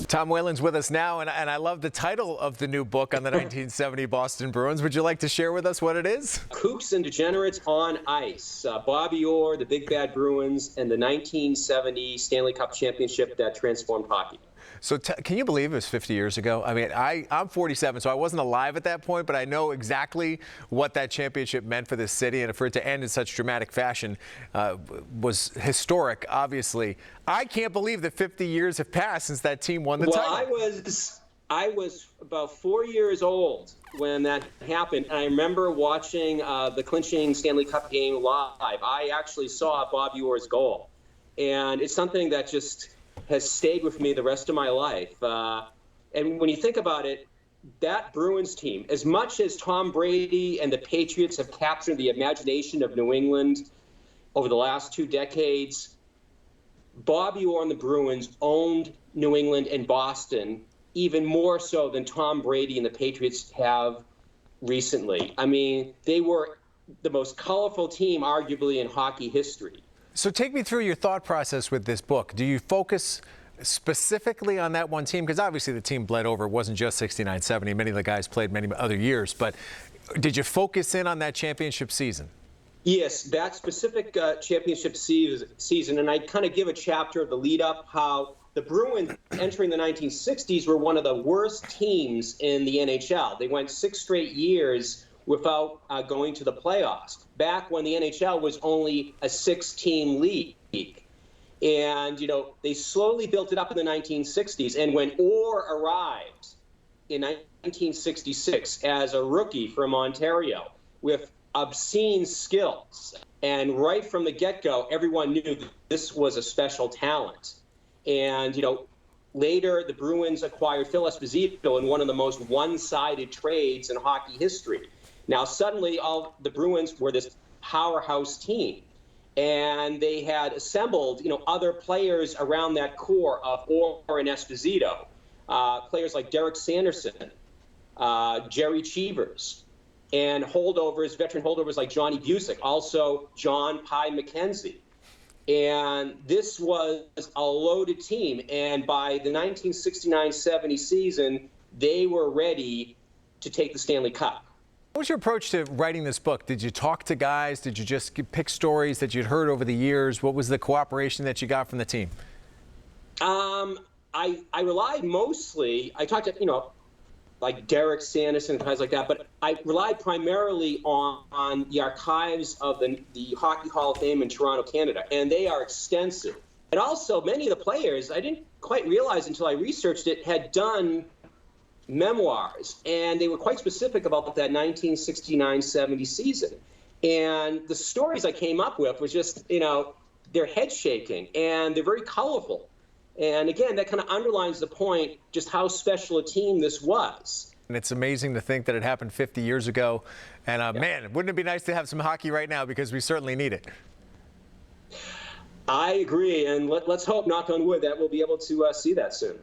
Tom Whalen's with us now, and I love the title of the new book on the 1970 Boston Bruins. Would you like to share with us what it is? Kooks and Degenerates on Ice. Bobby Orr, the Big Bad Bruins, and the 1970 Stanley Cup championship that transformed hockey. So can you believe it was 50 years ago? I mean, I'm 47, so I wasn't alive at that point, but I know exactly what that championship meant for this city, and for it to end in such dramatic fashion was historic, obviously. I can't believe that 50 years have passed since that team won the title. Well, I was about 4 years old when that happened, and I remember watching the clinching Stanley Cup game live. I actually saw Bobby Orr's goal, and it's something that just has stayed with me the rest of my life. And when you think about it, that Bruins team, as much as Tom Brady and the Patriots have captured the imagination of New England over the last 2 decades, Bobby Orr and the Bruins owned New England and Boston even more so than Tom Brady and the Patriots have recently. I mean, they were the most colorful team, arguably, in hockey history. So take me through your thought process with this book. Do you focus specifically on that one team? Because obviously the team bled over. It wasn't just 69-70. Many of the guys played many other years. But did you focus in on that championship season? Yes, that specific championship season. And I kind of give a chapter of the lead up, how the Bruins entering the 1960s were one of the worst teams in the NHL. They went 6 straight years without going to the playoffs, back when the NHL was only a 6-team league. And, you know, they slowly built it up in the 1960s. And when Orr arrived in 1966 as a rookie from Ontario with obscene skills, and right from the get-go, everyone knew that this was a special talent. And, you know, later the Bruins acquired Phil Esposito in one of the most one-sided trades in hockey history. Now, suddenly, all the Bruins were this powerhouse team, and they had assembled, you know, other players around that core of Orr and Esposito, players like Derek Sanderson, Jerry Cheevers, and holdovers, veteran holdovers like Johnny Busick, also John Pye McKenzie. And this was a loaded team, and by the 1969-70 season, they were ready to take the Stanley Cup. What was your approach to writing this book? Did you talk to guys? Did you just pick stories that you'd heard over the years? What was the cooperation that you got from the team? I relied mostly, I talked to, you know, like Derek Sanderson and guys like that, but I relied primarily on the archives of the Hockey Hall of Fame in Toronto, Canada, and they are extensive. And also, many of the players, I didn't quite realize until I researched it, had done memoirs, and they were quite specific about that 1969-70 season. And the stories I came up with was just, you know, they're head-shaking, and they're very colorful. And again, that kind of underlines the point just how special a team this was. And it's amazing to think that it happened 50 years ago. And man, wouldn't it be nice to have some hockey right now, because we certainly need it. I agree, and let's hope, knock on wood, that we'll be able to see that soon.